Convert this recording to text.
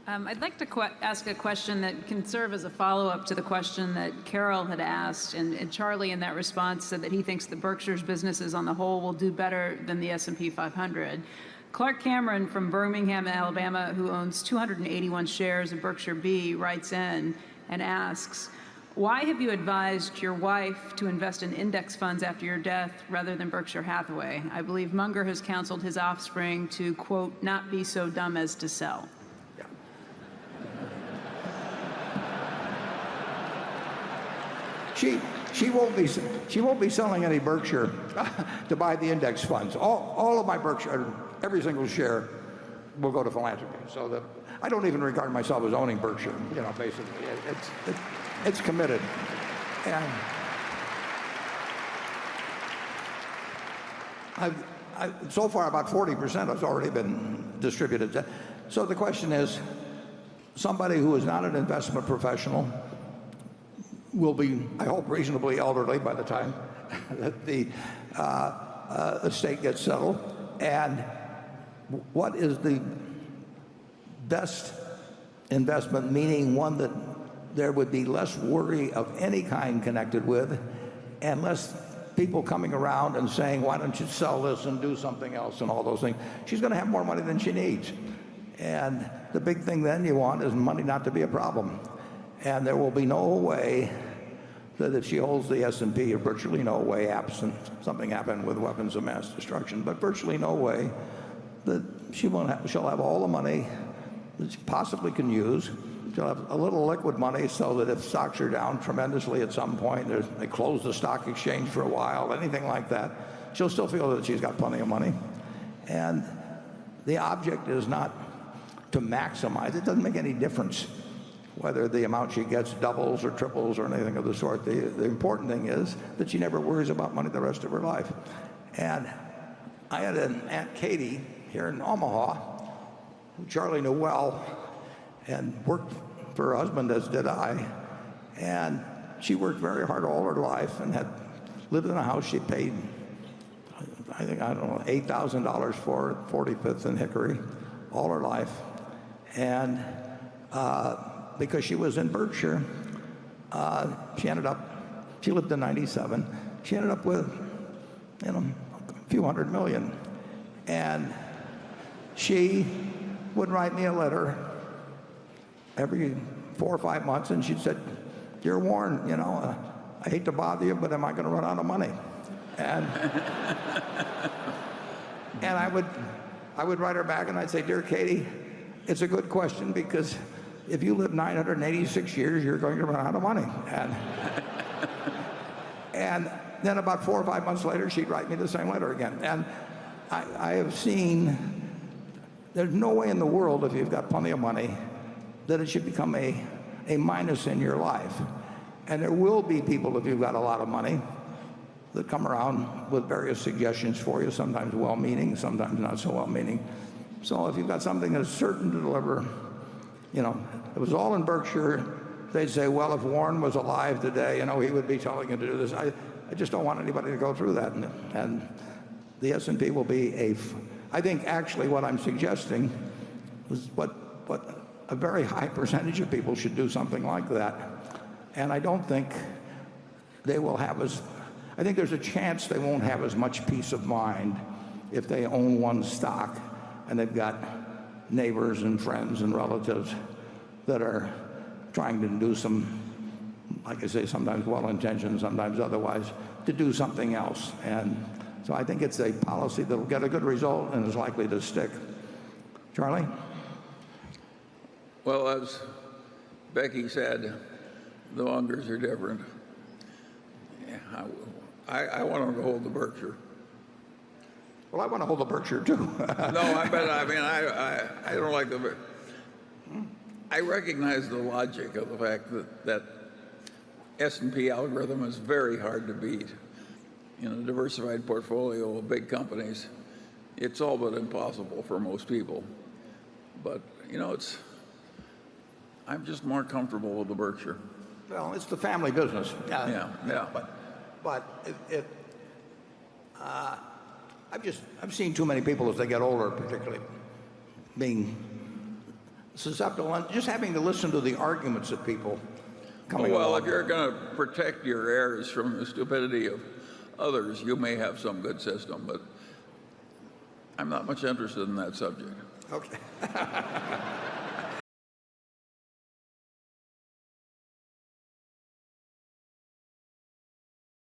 I'd like to ask a question that can serve as a follow-up to the question that Carol had asked, and Charlie in that response said that he thinks the Berkshire's businesses on the whole will do better than the S&P 500. Clark Cameron from Birmingham, Alabama, who owns 281 shares of Berkshire B, writes in and asks, why have you advised your wife to invest in index funds after your death rather than Berkshire Hathaway? I believe Munger has counseled his offspring to, quote, not be so dumb as to sell. She won't be selling any Berkshire to buy the index funds. All of my Berkshire, every single share, will go to philanthropy. So that I don't even regard myself as owning Berkshire. Basically, it's committed. And so far about 40% has already been distributed. So the question is, somebody who is not an investment professional will be, I hope, reasonably elderly by the time that the estate gets settled. And what is the best investment, meaning one that there would be less worry of any kind connected with, and less people coming around and saying, why don't you sell this and do something else and all those things. She's going to have more money than she needs. And the big thing then you want is money not to be a problem. And there will be no way that if she holds the S&P, or virtually no way, absent something happened with weapons of mass destruction, but virtually no way that she'll have all the money that she possibly can use. She'll have a little liquid money so that if stocks are down tremendously at some point, they close the stock exchange for a while, anything like that, she'll still feel that she's got plenty of money. And the object is not to maximize. It doesn't make any difference whether the amount she gets doubles or triples or anything of the sort. The important thing is that she never worries about money the rest of her life. And I had an Aunt Katie here in Omaha, who Charlie knew well, and worked for her husband, as did I. And she worked very hard all her life and had lived in a house she paid, I don't know, $8,000 for, 45th and Hickory, all her life. And because she was in Berkshire, she lived to 97. She ended up with, a few $100 million. And she would write me a letter every 4 or 5 months, and she'd said, "Dear Warren, I hate to bother you, but am I going to run out of money?" And and I would write her back, and I'd say, "Dear Katie, it's a good question, because if you live 986 years, you're going to run out of money." And then about 4 or 5 months later, she'd write me the same letter again. And I have seen there's no way in the world, if you've got plenty of money, that it should become a minus in your life. And there will be people, if you've got a lot of money, that come around with various suggestions for you, sometimes well-meaning, sometimes not so well-meaning. So if you've got something that's certain to deliver, if it was all in Berkshire, they'd say, well, if Warren was alive today, he would be telling you to do this. I just don't want anybody to go through that. And the S&P will be I think actually what I'm suggesting is what a very high percentage of people should do something like that. And I don't think they will have I think there's a chance they won't have as much peace of mind if they own one stock and they've got neighbors and friends and relatives that are trying to do some, like I say, sometimes well-intentioned, sometimes otherwise, to do something else. And so I think it's a policy that will get a good result and is likely to stick. Charlie? Well, as Becky said, the Mungers are different. I want them to hold the Berkshire. Well, I want to hold the Berkshire too. No, I don't like the. I recognize the logic of the fact that S&P algorithm is very hard to beat. In a diversified portfolio of big companies, it's all but impossible for most people. But I'm just more comfortable with the Berkshire. Well, it's the family business. Yeah. But I've seen too many people as they get older, particularly being susceptible, and just having to listen to the arguments of people coming Well, along. if you're going to protect your heirs from the stupidity of others, you may have some good system, but I'm not much interested in that subject. Okay.